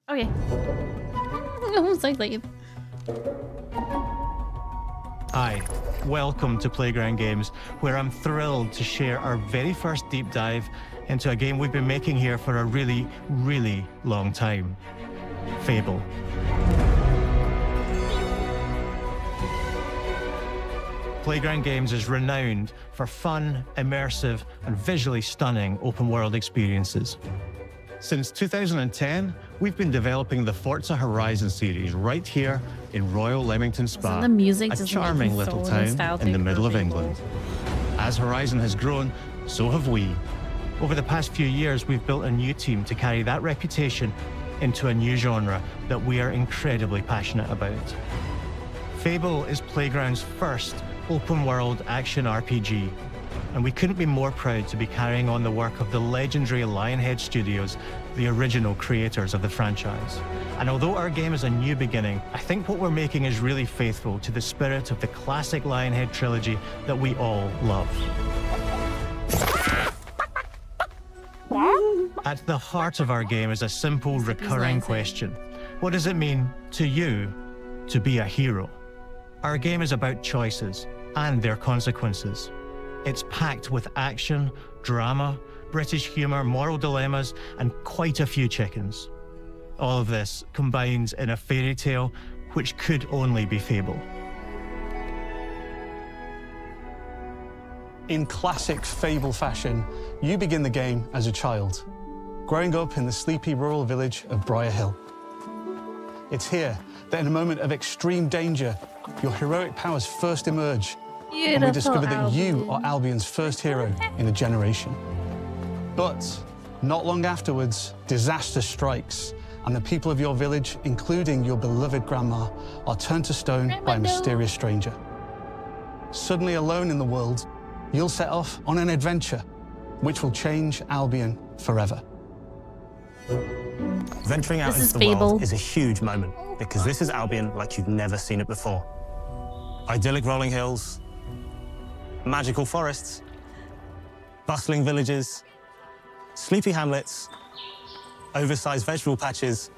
Okay. I'm so excited. Hi, welcome to Playground Games, where I'm thrilled to share our very first deep dive into a game we've been making here for a really, really long time. Fable. Playground Games is renowned for fun, immersive, and visually stunning open-world experiences. Since 2010, we've been developing the Forza Horizon series right here in Royal Leamington Spa, The music a just charming makes me little so town nostalgic in the middle for of Fable. England. As Horizon has grown, so have we. Over the past few years, we've built a new team to carry that reputation into a new genre that we are incredibly passionate about. Fable is Playground's first open-world action RPG, and we couldn't be more proud to be carrying on the work of the legendary Lionhead Studios, the original creators of the franchise. And although our game is a new beginning, I think what we're making is really faithful to the spirit of the classic Lionhead trilogy that we all love. At the heart of our game is a simple, recurring question. What does it mean to you to be a hero? Our game is about choices and their consequences. It's packed with action, drama, British humour, moral dilemmas, and quite a few chickens. All of this combines in a fairy tale which could only be Fable. In classic Fable fashion, you begin the game as a child, growing up in the sleepy rural village of Briar Hill. It's here that in a moment of extreme danger, your heroic powers first emerge, and we discover that you are Albion's first hero in a generation. But not long afterwards, disaster strikes, and the people of your village, including your beloved grandma, are turned to stone by a mysterious stranger. Suddenly alone in the world, you'll set off on an adventure which will change Albion forever. Venturing out into the world is a huge moment, because this is Albion like you've never seen it before. Idyllic rolling hills, magical forests, bustling villages, sleepy hamlets, oversized vegetable patches,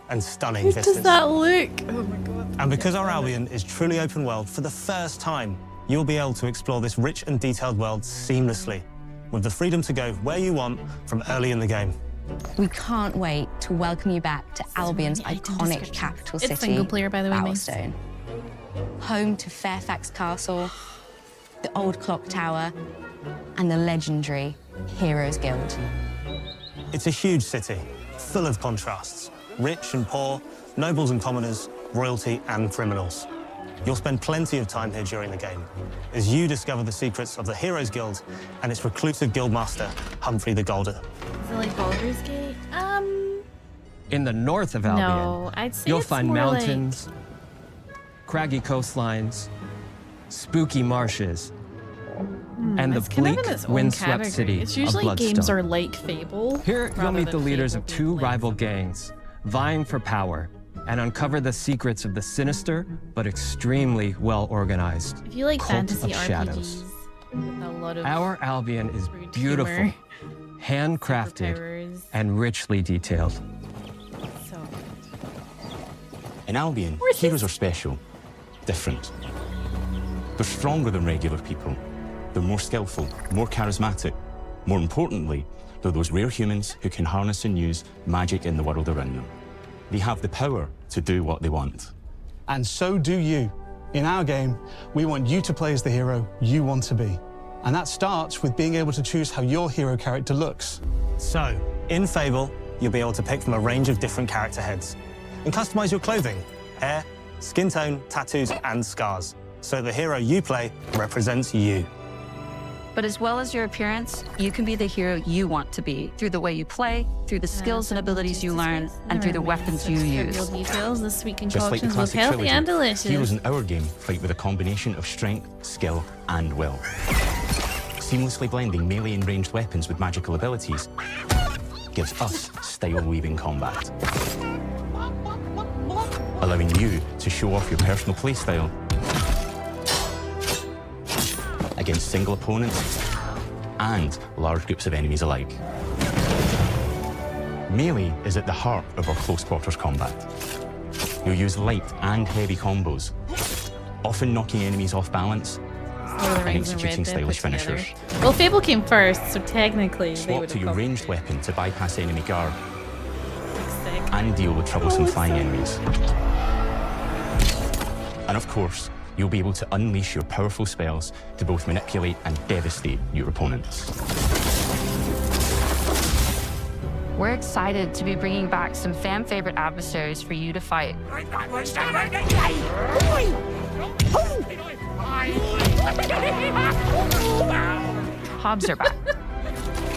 and stunning vistas. How does that look? Oh my god. And because our Albion is truly open world, for the first time, you'll be able to explore this rich and detailed world seamlessly, with the freedom to go where you want from early in the game. We can't wait to welcome you back to Albion's iconic capital city, It's single player, by the way, Bowerstone. Home to Fairfax Castle, the old clock tower, and the legendary Heroes Guild. It's a huge city, full of contrasts. Rich and poor, nobles and commoners, royalty and criminals. You'll spend plenty of time here during the game, as you discover the secrets of the Heroes Guild and its reclusive guildmaster, Humphrey the Golden. Is it like Baldur's Gate? In the north of Albion, No, I'd say you'll it's find more mountains, craggy coastlines, spooky marshes, and the it's kind of bleak, in its own windswept category. city It's of usually Bloodstone. games are like Fable. Here, you'll rather meet the than leaders Fable of two being like rival gangs, vying for power, and uncover the secrets of the sinister but extremely well-organized If you like cult fantasy of RPGs, shadows. with a lot of Our Albion is rude beautiful, humor, handcrafted, superpowers. and richly detailed. So In Albion, Where's heroes this? are special, different. They're stronger than regular people. They're more skillful, more charismatic. More importantly, they're those rare humans who can harness and use magic in the world around them. They have the power to do what they want. And so do you. In our game, we want you to play as the hero you want to be. And that starts with being able to choose how your hero character looks. So, in Fable, you'll be able to pick from a range of different character heads and customize your clothing, hair, skin tone, tattoos, and scars, so the hero you play represents you. But as well as your appearance, you can be the hero you want to be through the way you play, through the skills and abilities you learn, and through the weapons you use. Details, the sweet Just like the concoctions, both classic healthy trilogy, and delicious. heroes in our game fight with a combination of strength, skill, and will. Seamlessly blending melee and ranged weapons with magical abilities gives us style-weaving combat, allowing you to show off your personal playstyle against single opponents and large groups of enemies alike. Melee is at the heart of our close quarters combat. You'll use light and heavy combos, often knocking enemies off balance Lord of the and Rings and Red executing Dead stylish put together. finishers. Well, Fable came first, so technically they Swap would to have your come ranged weapon to bypass enemy guard sick. and deal with troublesome flying enemies. And of course, you'll be able to unleash your powerful spells to both manipulate and devastate your opponents. We're excited to be bringing back some fan-favorite adversaries for you to fight. Hobbs are back,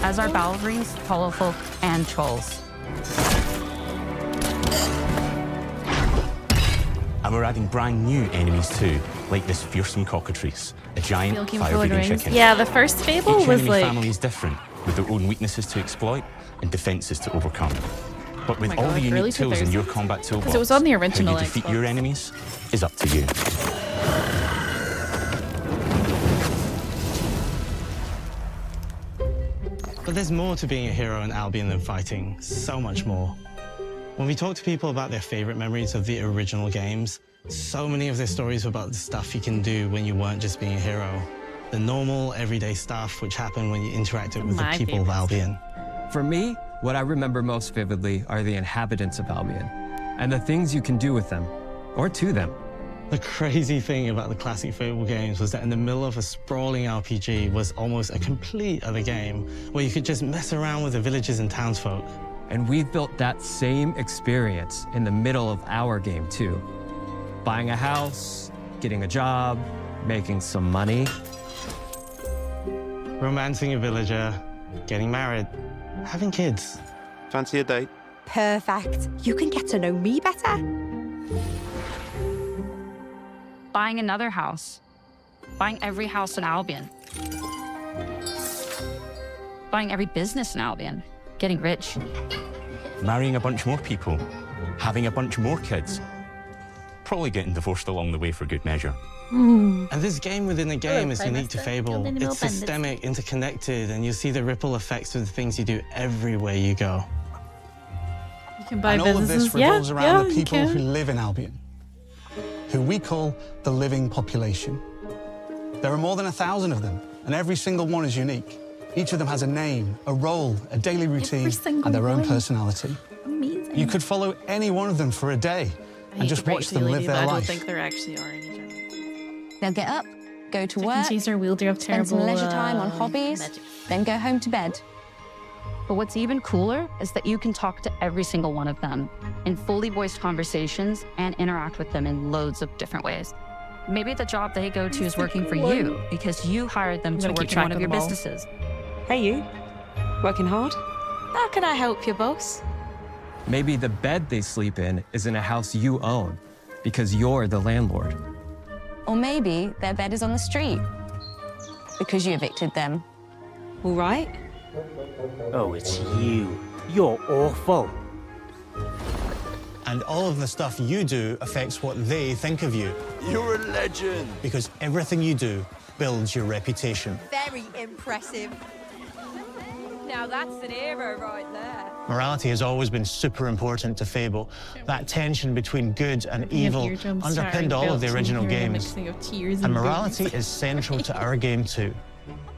as are Balverines, Hollowfolk, and Trolls. And we're adding brand new enemies too, like this fearsome cockatrice, a giant Fable came before Lord of the fire-breathing Rings. chicken. Yeah, the first Fable Each was enemy like... family is different, with their own weaknesses to exploit and defenses to overcome. But with my all God, the unique early tools in your 2000s? combat toolbox, it was on the original how you defeat Xbox. your enemies is up to you. But there's more to being a hero in Albion than fighting, so much more. When we talk to people about their favorite memories of the original games, so many of their stories were about the stuff you can do when you weren't just being a hero. The normal, everyday stuff which happened when you interacted with the My people of favorites. Albion. For me, what I remember most vividly are the inhabitants of Albion and the things you can do with them or to them. The crazy thing about the classic Fable games was that in the middle of a sprawling RPG was almost a complete other game where you could just mess around with the villages and townsfolk. And we've built that same experience in the middle of our game too. Buying a house, getting a job, making some money. Romancing a villager, getting married, having kids. Fancy a date? Perfect. You can get to know me better. Buying another house. Buying every house in Albion. Buying every business in Albion. Getting rich. Marrying a bunch more people, having a bunch more kids, probably getting divorced along the way for good measure. And this game within a game is Prime unique to Minister. Fable. Building them It's all bandits. systemic, interconnected, and you see the ripple effects of the things you do everywhere you go. You can buy And all of businesses. this revolves yeah, around the you people who can. live in Albion, who we call the living population. There are more than 1,000 of them, and every single one is unique. Each of them has a name, a role, a daily routine, single and their own one. personality. Amazing. You could follow any one of them for a day I and hate just to break watch to them you, live lady, but their I don't life. think there actually are any general. They'll get up, go to Chicken work, Caesar, wielder of spend terrible some leisure time on hobbies, magic. then go home to bed. But what's even cooler is that you can talk to every single one of them in fully voiced conversations and interact with them in loads of different ways. Maybe the job they go to is working for you because you hired them to gonna keep work in track one of of your them all. businesses. Hey, you. Working hard? How can I help you, boss? Maybe the bed they sleep in is in a house you own because you're the landlord. Or maybe their bed is on the street because you evicted them. All right. Oh, it's you. You're awful. And all of the stuff you do affects what they think of you. You're a legend! Because everything you do builds your reputation. Very impressive. Now that's an hero right there. Morality has always been super important to Fable. That tension between good and You have evil eardrums underpinned starring all of the belts, original you hear the games. mixing of tears And booze. morality is central to our game too.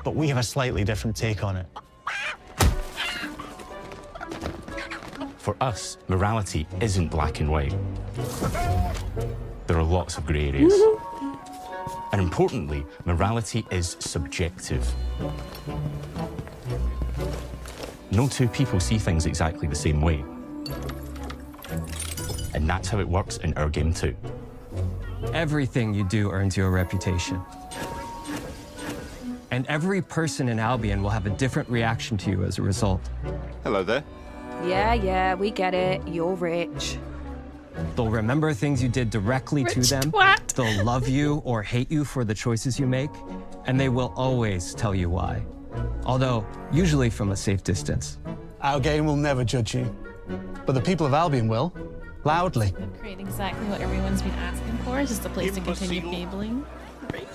But we have a slightly different take on it. For us, morality isn't black and white. There are lots of grey areas. And importantly, morality is subjective. No two people see things exactly the same way. And that's how it works in our game too. Everything you do earns you a reputation. And every person in Albion will have a different reaction to you as a result. Hello there. Yeah, we get it. You're rich. They'll remember things you did directly to Rich them. twat. They'll love you or hate you for the choices you make, and they will always tell you why. Although, usually from a safe distance. Our game will never judge you, but the people of Albion will, loudly. Create exactly what everyone's been asking for, just a place to continue fabling. Great.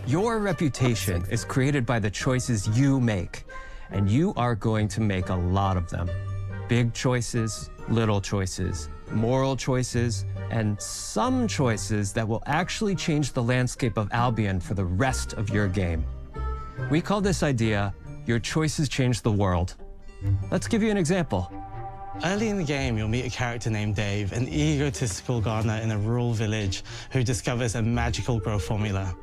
Your reputation is created by the choices you make, and you are going to make a lot of them. big choices, little choices, moral choices, and some choices that will actually change the landscape of Albion for the rest of your game. We call this idea, Your Choices Change the World. Let's give you an example. Early in the game, you'll meet a character named Dave, an egotistical gardener in a rural village who discovers a magical growth formula.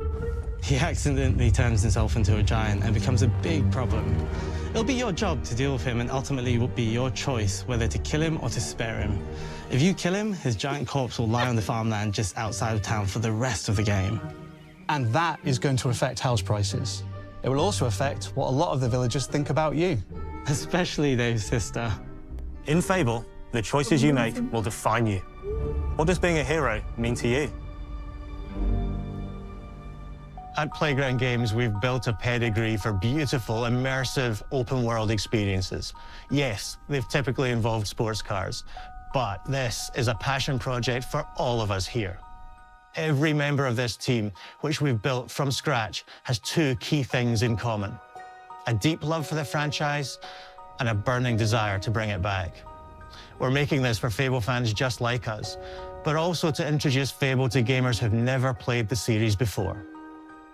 He accidentally turns himself into a giant and becomes a big problem. It'll be your job to deal with him, and ultimately it will be your choice whether to kill him or to spare him. If you kill him, his giant corpse will lie on the farmland just outside of town for the rest of the game. And that is going to affect house prices. It will also affect what a lot of the villagers think about you. Especially Dave's sister. In Fable, the choices you make will define you. What does being a hero mean to you? At Playground Games, we've built a pedigree for beautiful, immersive, open-world experiences. Yes, they've typically involved sports cars, but this is a passion project for all of us here. Every member of this team, which we've built from scratch, has two key things in common: a deep love for the franchise and a burning desire to bring it back. We're making this for Fable fans just like us, but also to introduce Fable to gamers who've never played the series before.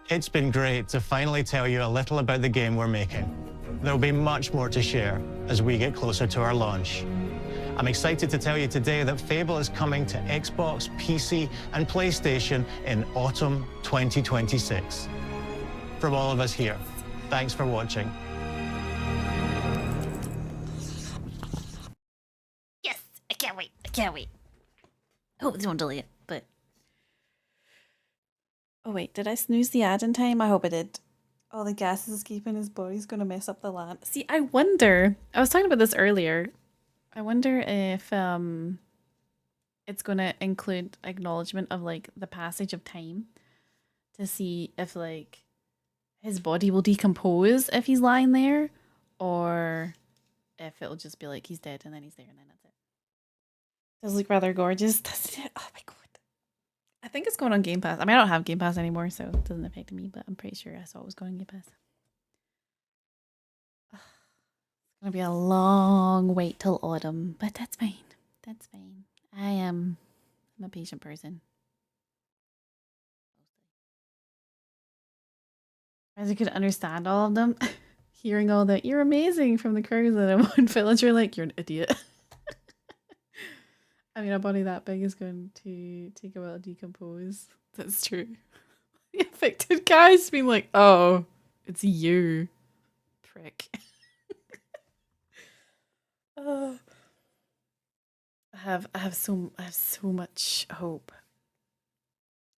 It's been great to finally tell you a little about the game we're making. There'll be much more to share as we get closer to our launch. I'm excited to tell you today that Fable is coming to Xbox, PC, and PlayStation in autumn 2026. From all of us here, thanks for watching. Yes, I can't wait. I can't wait. Oh, this won't delay it, but. Oh wait, did I snooze the ad in time? I hope I did. Oh, the gas is escaping. His body's gonna mess up the land. See, I wonder. I was talking about this earlier. I wonder if it's gonna include acknowledgement of like the passage of time, to see if like his body will decompose if he's lying there, or if it'll just be like he's dead and then he's there and then that's it. Does look rather gorgeous, doesn't it? Oh my god. I think it's going on Game Pass. I mean, I don't have Game Pass anymore, so it doesn't affect me, but I'm pretty sure I saw it was going on Game Pass. It's gonna be a long wait till autumn, but that's fine. That's fine. I'm a patient person. As you could understand all of them, hearing all that "you're amazing" from the crows and one villager like "you're an idiot." I mean, a body that big is going to take a while to decompose. That's true. The affected guy's been like, "Oh, it's you, prick." Oh, I have so much hope.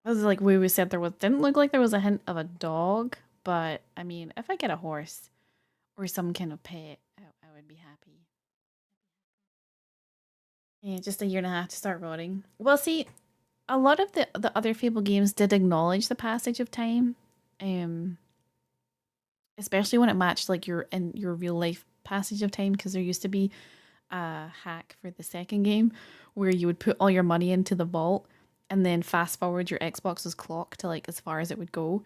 I was like, we said didn't look like there was a hint of a dog, but I mean, if I get a horse or some kind of pet, I would be happy. Yeah, just a year and a half to start rotting. Well, see, a lot of the other Fable games did acknowledge the passage of time, especially when it matched like your real life passage of time, because there used to be a hack for the second game where you would put all your money into the vault and then fast forward your Xbox's clock to like as far as it would go,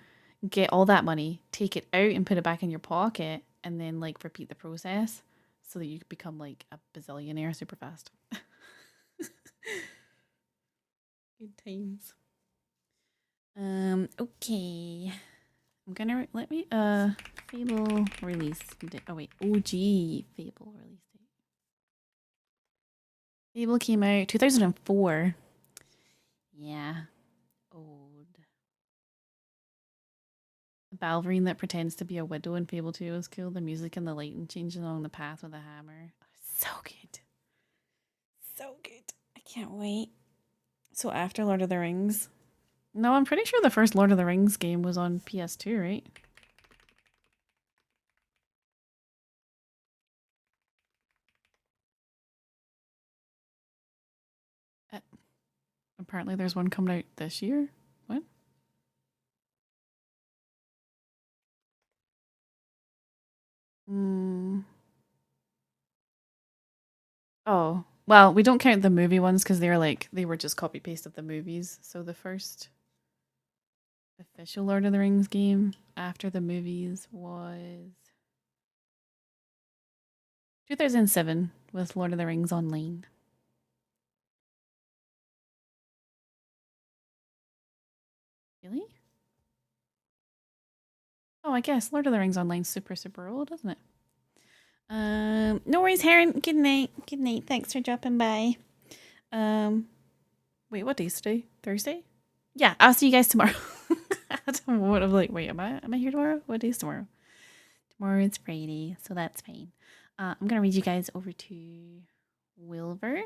get all that money, take it out and put it back in your pocket, and then like repeat the process so that you could become like a bazillionaire super fast. Good times. Okay. I'm gonna let me Fable release date. Oh wait, OG Fable release date. Fable came out 2004. Yeah. Old. The ballerine that pretends to be a widow in Fable 2 was cool. The music and the lighting changing along the path with a hammer. Oh, so good. So good. I can't wait. So after Lord of the Rings. No, I'm pretty sure the first Lord of the Rings game was on PS2, right? Apparently there's one coming out this year. What? Oh, well, we don't count the movie ones because they were just copy paste of the movies. So the first official Lord of the Rings game after the movies was 2007 with Lord of the Rings Online. Really? Oh, I guess Lord of the Rings Online's super, super old, isn't it? No worries, Heron. Good night. Good night. Thanks for dropping by. Wait, what day is today? Thursday? Yeah, I'll see you guys tomorrow. I don't know what I'm like. Wait, am I here tomorrow? What day is tomorrow? Tomorrow is Friday, so that's fine. I'm gonna read you guys over to Wilver.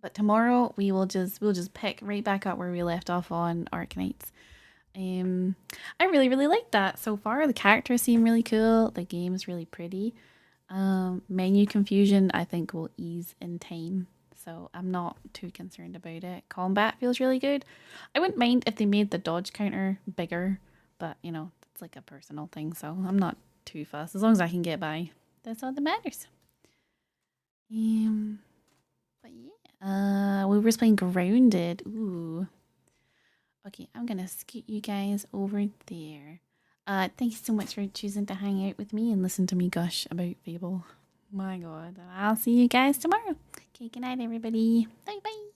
But tomorrow we'll just pick right back up where we left off on Arknights. I really, really like that so far. The characters seem really cool. The game's really pretty. Menu confusion I think will ease in time, so I'm not too concerned about it. Combat feels really good. I wouldn't mind if they made the dodge counter bigger, but you know, it's like a personal thing, so I'm not too fussed. As long as I can get by, that's all that matters. But yeah, we were playing Grounded. Ooh. Okay, I'm gonna scoot you guys over there. Thanks so much for choosing to hang out with me and listen to me gush about Fable. My god. I'll see you guys tomorrow. Okay, good night, everybody. Bye bye.